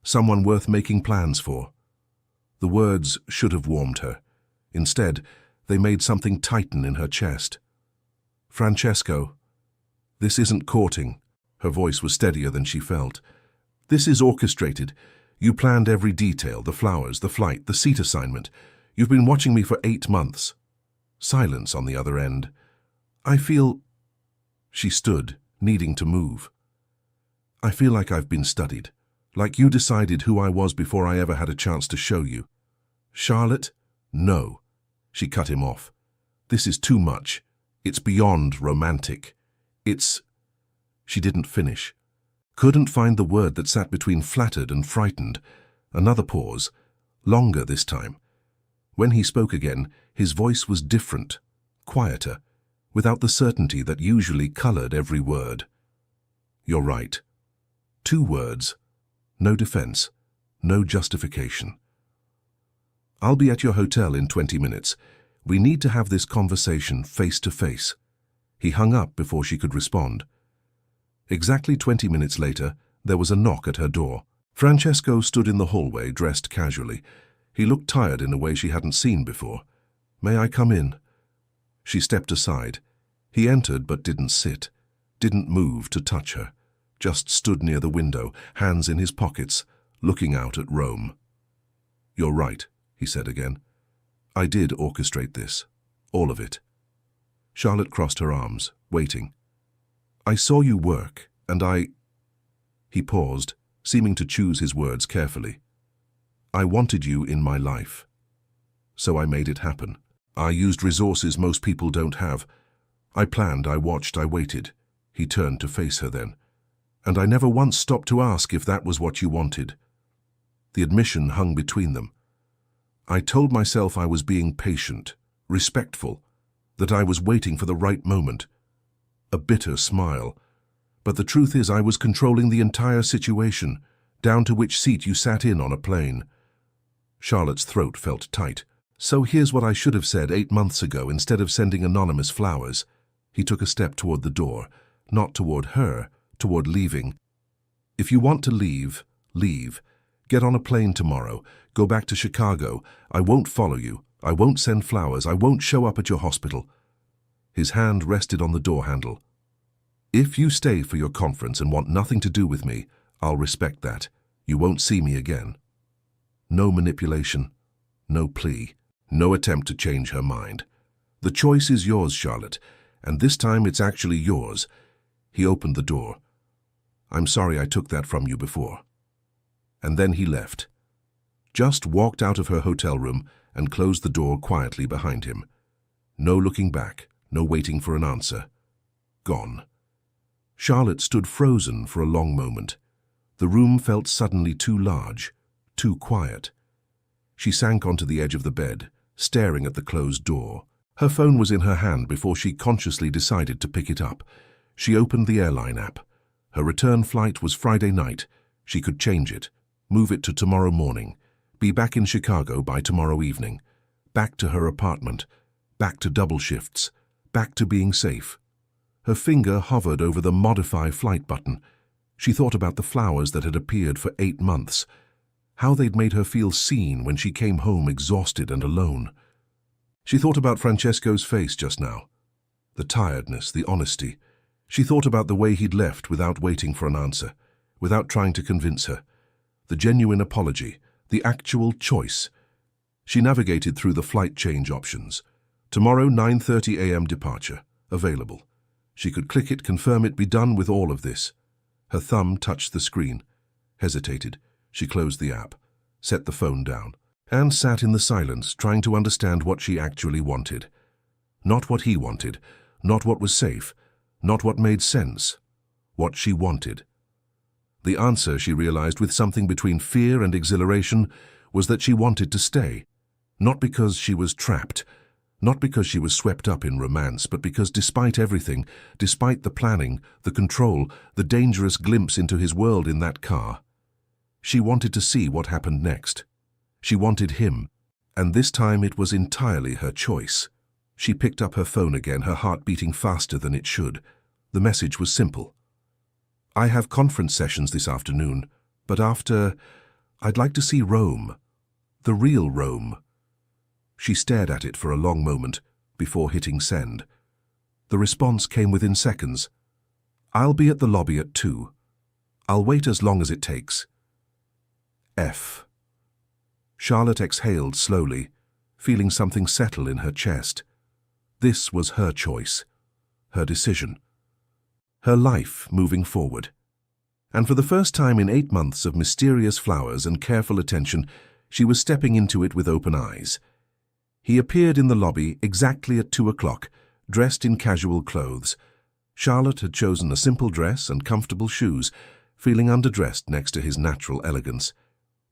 someone worth making plans for." The words should have warmed her. Instead, they made something tighten in her chest. "Francesco, this isn't courting." Her voice was steadier than she felt. "This is orchestrated. You planned every detail, the flowers, the flight, the seat assignment. You've been watching me for 8 months. Silence on the other end. I feel—" She stood, needing to move. "I feel like I've been studied, like you decided who I was before I ever had a chance to show you." "Charlotte, no." She cut him off. "This is too much. It's beyond romantic. It's—" She didn't finish. Couldn't find the word that sat between flattered and frightened. Another pause, longer this time. When he spoke again, his voice was different, quieter, without the certainty that usually colored every word. "You're right. 2 words. No defense. no justification. "I'll be at your hotel in 20 minutes. We need to have this conversation face to face." He hung up before she could respond. Exactly 20 minutes later, there was a knock at her door. Francesco stood in the hallway, dressed casually. He looked tired in a way she hadn't seen before. "May I come in?" She stepped aside. He entered but didn't sit, didn't move to touch her, just stood near the window, hands in his pockets, looking out at Rome. "You're right," he said again. "I did orchestrate this. All of it." Charlotte crossed her arms, waiting. "I saw you work, and I—" He paused, seeming to choose his words carefully. "I wanted you in my life. So I made it happen. I used resources most people don't have. I planned, I watched, I waited." He turned to face her then. "And I never once stopped to ask if that was what you wanted." The admission hung between them. "I told myself I was being patient, respectful, that I was waiting for the right moment." A bitter smile. "But the truth is I was controlling the entire situation, down to which seat you sat in on a plane." Charlotte's throat felt tight. "So here's what I should have said 8 months ago instead of sending anonymous flowers." He took a step toward the door, not toward her, toward leaving. "If you want to leave, leave. Get on a plane tomorrow. Go back to Chicago. I won't follow you. I won't send flowers. I won't show up at your hospital." His hand rested on the door handle. "If you stay for your conference and want nothing to do with me, I'll respect that. You won't see me again." No manipulation, no plea, no attempt to change her mind. "The choice is yours, Charlotte, and this time it's actually yours." He opened the door. "I'm sorry I took that from you before." And then he left. Just walked out of her hotel room and closed the door quietly behind him. No looking back, no waiting for an answer. Gone. Charlotte stood frozen for a long moment. The room felt suddenly too large, too quiet. She sank onto the edge of the bed, staring at the closed door. Her phone was in her hand before she consciously decided to pick it up. She opened the airline app. Her return flight was Friday night. She could change it, move it to tomorrow morning, be back in Chicago by tomorrow evening, back to her apartment, back to double shifts, back to being safe. Her finger hovered over the Modify Flight button. She thought about the flowers that had appeared for 8 months, how they'd made her feel seen when she came home exhausted and alone. She thought about Francesco's face just now, the tiredness, the honesty. She thought about the way he'd left without waiting for an answer, without trying to convince her, the genuine apology, the actual choice. She navigated through the flight change options. Tomorrow, 9:30 a.m. departure, available. She could click it, confirm it, be done with all of this. Her thumb touched the screen, hesitated. She closed the app, set the phone down, and sat in the silence, trying to understand what she actually wanted. Not what he wanted, not what was safe, not what made sense. What she wanted. The answer, she realized with something between fear and exhilaration, was that she wanted to stay. Not because she was trapped, not because she was swept up in romance, but because despite everything, despite the planning, the control, the dangerous glimpse into his world in that car, she wanted to see what happened next. She wanted him, and this time it was entirely her choice. She picked up her phone again, her heart beating faster than it should. The message was simple. "I have conference sessions this afternoon, but after, I'd like to see Rome. The real Rome." She stared at it for a long moment before hitting send. The response came within seconds. "I'll be at the lobby at 2. I'll wait as long as it takes. F." Charlotte exhaled slowly, feeling something settle in her chest. This was her choice, her decision, her life moving forward. And for the first time in 8 months of mysterious flowers and careful attention, she was stepping into it with open eyes. He appeared in the lobby exactly at 2 o'clock, dressed in casual clothes. Charlotte had chosen a simple dress and comfortable shoes, feeling underdressed next to his natural elegance.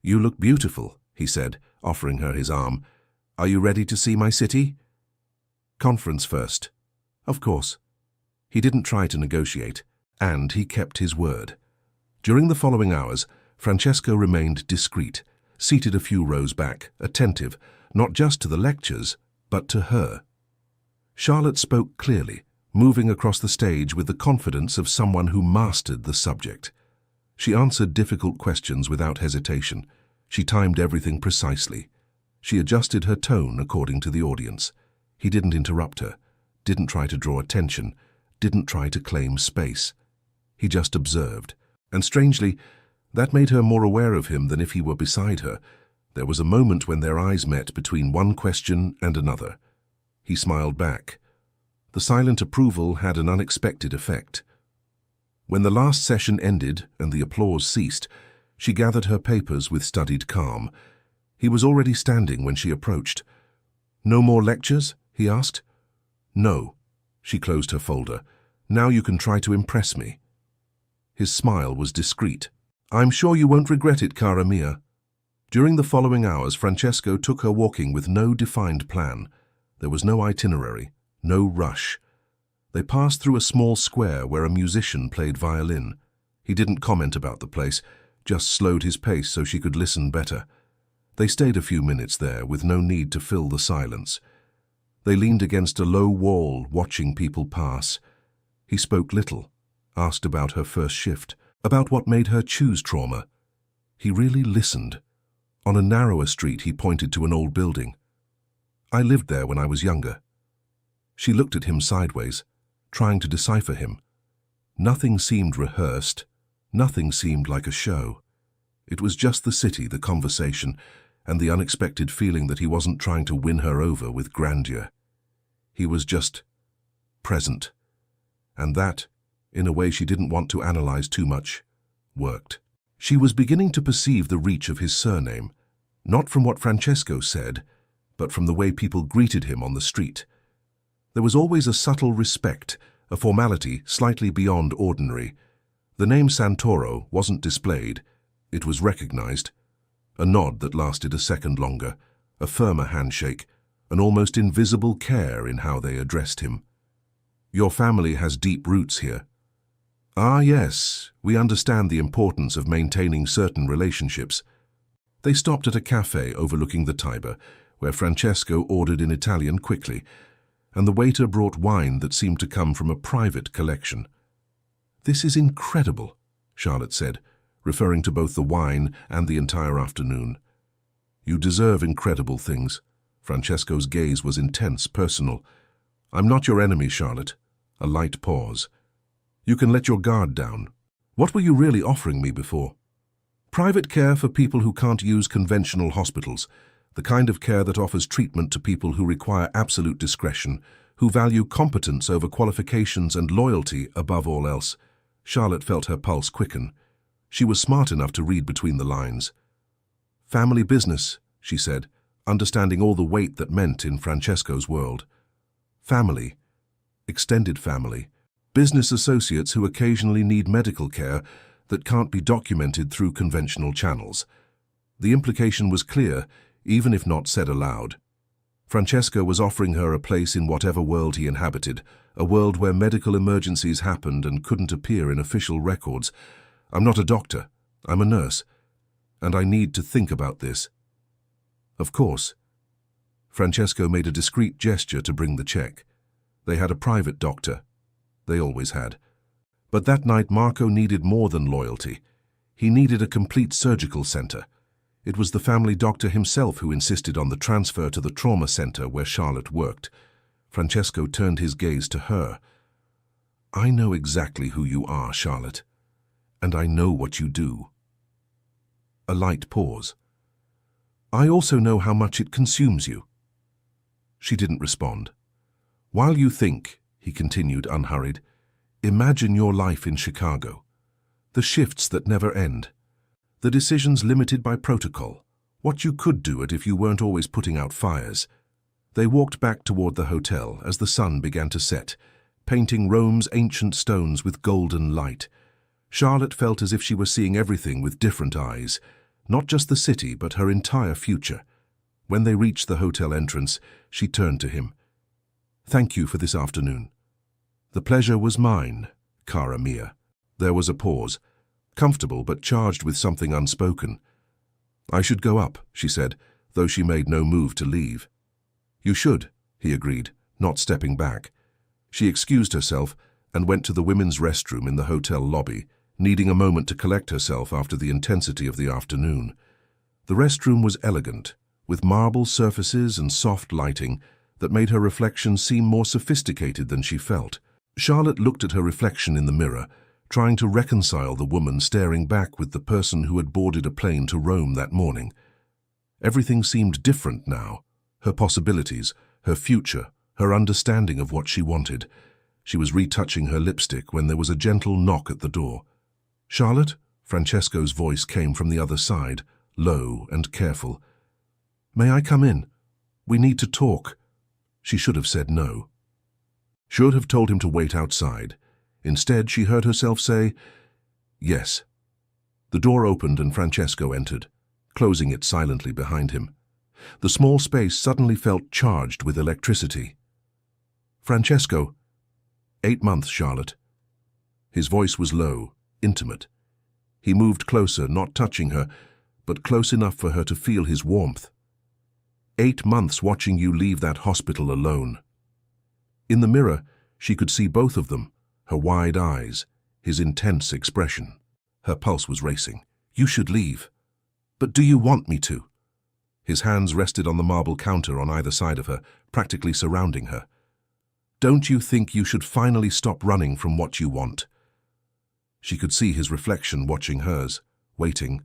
"You look beautiful," he said, offering her his arm. "Are you ready to see my city?" "Conference first." "Of course." He didn't try to negotiate, and he kept his word. During the following hours, Francesco remained discreet, seated a few rows back, attentive, not just to the lectures, but to her. Charlotte spoke clearly, moving across the stage with the confidence of someone who mastered the subject. She answered difficult questions without hesitation. She timed everything precisely. She adjusted her tone according to the audience. He didn't interrupt her, didn't try to draw attention, didn't try to claim space. He just observed, and strangely, that made her more aware of him than if he were beside her. There was a moment when their eyes met between one question and another. He smiled back. The silent approval had an unexpected effect. When the last session ended and the applause ceased, she gathered her papers with studied calm. He was already standing when she approached. "No more lectures?" he asked. "No." She closed her folder. "Now you can try to impress me." His smile was discreet. "I'm sure you won't regret it, cara mia." During the following hours, Francesco took her walking with no defined plan. There was no itinerary, no rush. They passed through a small square where a musician played violin. He didn't comment about the place, just slowed his pace so she could listen better. They stayed a few minutes there with no need to fill the silence. They leaned against a low wall, watching people pass. He spoke little, asked about her first shift, about what made her choose trauma. He really listened. On a narrower street, he pointed to an old building. "I lived there when I was younger." She looked at him sideways, trying to decipher him. Nothing seemed rehearsed. Nothing seemed like a show. It was just the city, the conversation, and the unexpected feeling that he wasn't trying to win her over with grandeur. He was just present. And that, in a way she didn't want to analyze too much, worked. She was beginning to perceive the reach of his surname, not from what Francesco said, but from the way people greeted him on the street. There was always a subtle respect, a formality slightly beyond ordinary. The name Santoro wasn't displayed, it was recognized. A nod that lasted a second longer, a firmer handshake, an almost invisible care in how they addressed him. "Your family has deep roots here." "Ah, yes, we understand the importance of maintaining certain relationships." They stopped at a cafe overlooking the Tiber, where Francesco ordered in Italian quickly, and the waiter brought wine that seemed to come from a private collection. "This is incredible," Charlotte said, referring to both the wine and the entire afternoon. "You deserve incredible things." Francesco's gaze was intense, personal. "I'm not your enemy, Charlotte." A light pause. "You can let your guard down. What were you really offering me before?" "Private care for people who can't use conventional hospitals, the kind of care that offers treatment to people who require absolute discretion, who value competence over qualifications and loyalty above all else." Charlotte felt her pulse quicken. She was smart enough to read between the lines. "Family business," she said, understanding all the weight that meant in Francesco's world. Family, extended family, business associates who occasionally need medical care that can't be documented through conventional channels. The implication was clear, even if not said aloud. Francesco was offering her a place in whatever world he inhabited, a world where medical emergencies happened and couldn't appear in official records. "I'm not a doctor, I'm a nurse, and I need to think about this." "Of course." Francesco made a discreet gesture to bring the check. They had a private doctor. They always had. But that night Marco needed more than loyalty. He needed a complete surgical center. It was the family doctor himself who insisted on the transfer to the trauma center where Charlotte worked. Francesco turned his gaze to her. "I know exactly who you are, Charlotte, and I know what you do." A light pause. "I also know how much it consumes you." She didn't respond. "While you think," he continued unhurried, "imagine your life in Chicago. The shifts that never end. The decisions limited by protocol. What you could do it if you weren't always putting out fires." They walked back toward the hotel as the sun began to set, painting Rome's ancient stones with golden light. Charlotte felt as if she were seeing everything with different eyes, not just the city, but her entire future. When they reached the hotel entrance, she turned to him. "Thank you for this afternoon." "The pleasure was mine, cara mia." There was a pause. comfortable but charged with something unspoken. "I should go up," she said, though she made no move to leave. "You should," he agreed, not stepping back. She excused herself and went to the women's restroom in the hotel lobby, needing a moment to collect herself after the intensity of the afternoon. The restroom was elegant, with marble surfaces and soft lighting that made her reflection seem more sophisticated than she felt. Charlotte looked at her reflection in the mirror, trying to reconcile the woman staring back with the person who had boarded a plane to Rome that morning. Everything seemed different now. Her possibilities, her future, her understanding of what she wanted. She was retouching her lipstick when there was a gentle knock at the door. "Charlotte?" Francesco's voice came from the other side, low and careful. "May I come in? We need to talk." She should have said no. Should have told him to wait outside. Instead, she heard herself say, "Yes." The door opened and Francesco entered, closing it silently behind him. The small space suddenly felt charged with electricity. "Francesco." 8 months, Charlotte." His voice was low, intimate. He moved closer, not touching her, but close enough for her to feel his warmth. 8 months watching you leave that hospital alone. In the mirror, she could see both of them, her wide eyes, his intense expression. Her pulse was racing. "You should leave." "But do you want me to?" His hands rested on the marble counter on either side of her, practically surrounding her. "Don't you think you should finally stop running from what you want?" She could see his reflection watching hers, waiting.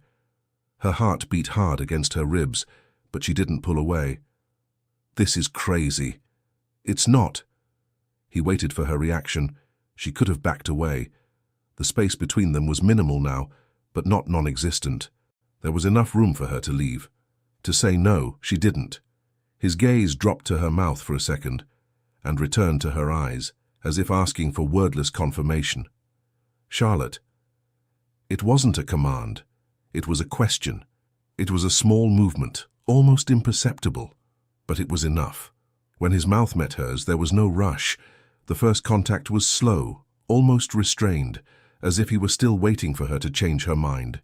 Her heart beat hard against her ribs, but she didn't pull away. "This is crazy." "It's not." He waited for her reaction. She could have backed away. The space between them was minimal now, but not non-existent. There was enough room for her to leave. To say no, she didn't. His gaze dropped to her mouth for a second, and returned to her eyes, as if asking for wordless confirmation. "Charlotte." It wasn't a command. It was a question. It was a small movement, almost imperceptible, but it was enough. When his mouth met hers, there was no rush. The first contact was slow, almost restrained, as if he were still waiting for her to change her mind.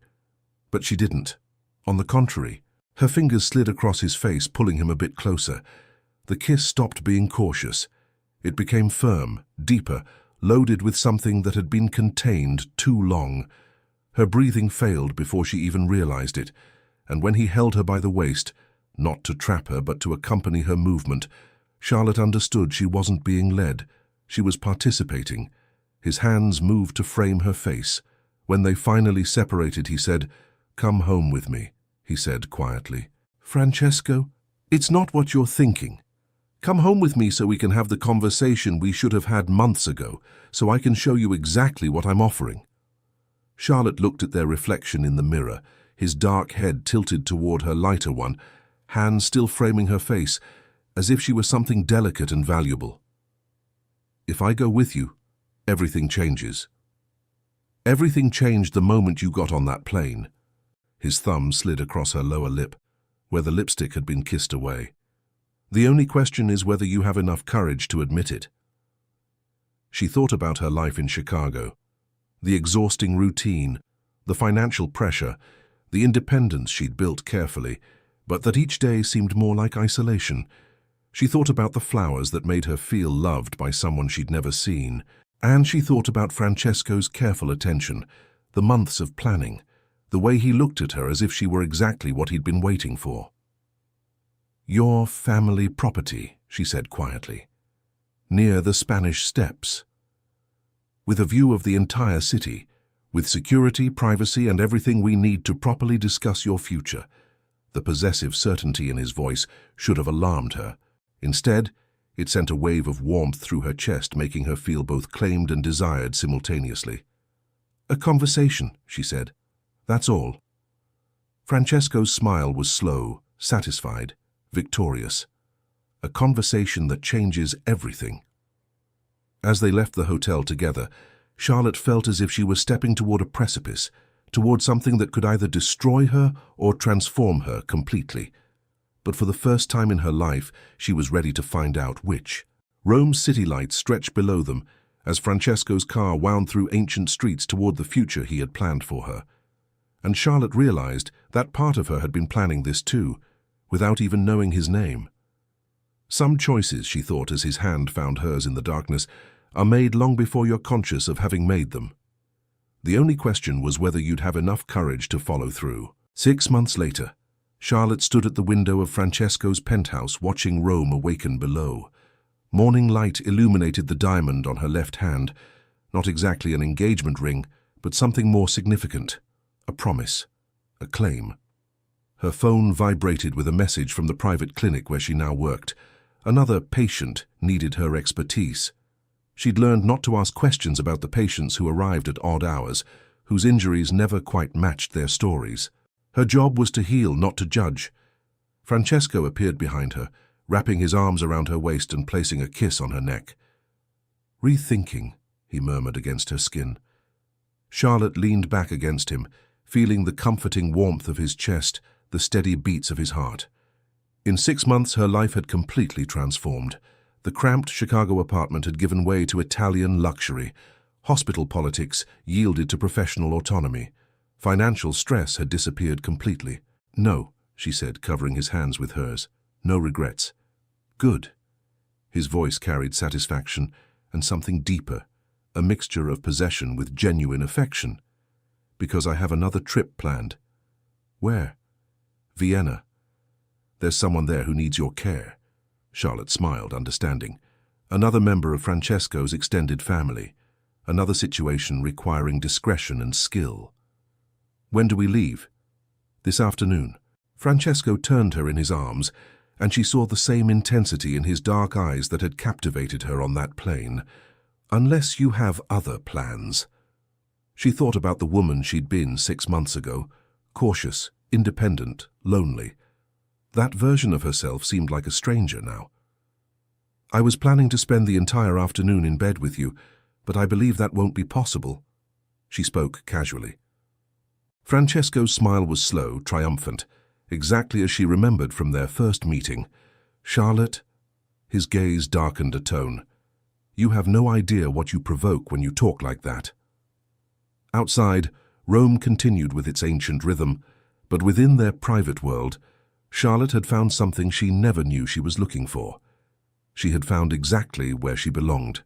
But she didn't. On the contrary, her fingers slid across his face, pulling him a bit closer. The kiss stopped being cautious. It became firm, deeper, loaded with something that had been contained too long. Her breathing failed before she even realized it, and when he held her by the waist, not to trap her but to accompany her movement, Charlotte understood she wasn't being led. She was participating. His hands moved to frame her face. When they finally separated, he said, "Come home with me," he said quietly. "Francesco, it's not what you're thinking. Come home with me so we can have the conversation we should have had months ago, so I can show you exactly what I'm offering." Charlotte looked at their reflection in the mirror, his dark head tilted toward her lighter one, hands still framing her face, as if she were something delicate and valuable. "If I go with you, everything changes." "Everything changed the moment you got on that plane." His thumb slid across her lower lip, where the lipstick had been kissed away. "The only question is whether you have enough courage to admit it." She thought about her life in Chicago, the exhausting routine, the financial pressure, the independence she'd built carefully, but that each day seemed more like isolation. She thought about the flowers that made her feel loved by someone she'd never seen, and she thought about Francesco's careful attention, the months of planning, the way he looked at her as if she were exactly what he'd been waiting for. "Your family property," she said quietly, "near the Spanish Steps. With a view of the entire city, with security, privacy, and everything we need to properly discuss your future." The possessive certainty in his voice should have alarmed her. Instead, it sent a wave of warmth through her chest, making her feel both claimed and desired simultaneously. "A conversation," she said. "That's all." Francesco's smile was slow, satisfied, victorious. A conversation that changes everything. As they left the hotel together, Charlotte felt as if she was stepping toward a precipice, toward something that could either destroy her or transform her completely. But for the first time in her life, she was ready to find out which. Rome's city lights stretched below them, as Francesco's car wound through ancient streets toward the future he had planned for her. And Charlotte realized that part of her had been planning this too, without even knowing his name. Some choices, she thought as his hand found hers in the darkness, are made long before you're conscious of having made them. The only question was whether you'd have enough courage to follow through. 6 months later, Charlotte stood at the window of Francesco's penthouse watching Rome awaken below. Morning light illuminated the diamond on her left hand, not exactly an engagement ring, but something more significant, a promise, a claim. Her phone vibrated with a message from the private clinic where she now worked. Another patient needed her expertise. She'd learned not to ask questions about the patients who arrived at odd hours, whose injuries never quite matched their stories. Her job was to heal, not to judge. Francesco appeared behind her, wrapping his arms around her waist and placing a kiss on her neck. "Rethinking," he murmured against her skin. Charlotte leaned back against him, feeling the comforting warmth of his chest, the steady beats of his heart. In 6 months, her life had completely transformed. The cramped Chicago apartment had given way to Italian luxury. Hospital politics yielded to professional autonomy. Financial stress had disappeared completely. "No," she said, covering his hands with hers. "No regrets." "Good." His voice carried satisfaction and something deeper, a mixture of possession with genuine affection. "Because I have another trip planned." "Where?" "Vienna. There's someone there who needs your care." Charlotte smiled, understanding. Another member of Francesco's extended family. Another situation requiring discretion and skill. "When do we leave?" "This afternoon." Francesco turned her in his arms, and she saw the same intensity in his dark eyes that had captivated her on that plane. "Unless you have other plans." She thought about the woman she'd been 6 months ago, cautious, independent, lonely. That version of herself seemed like a stranger now. "I was planning to spend the entire afternoon in bed with you, but I believe that won't be possible." She spoke casually. Francesco's smile was slow, triumphant, exactly as she remembered from their first meeting. "Charlotte," his gaze darkened a tone, "you have no idea what you provoke when you talk like that." Outside, Rome continued with its ancient rhythm, but within their private world, Charlotte had found something she never knew she was looking for. She had found exactly where she belonged.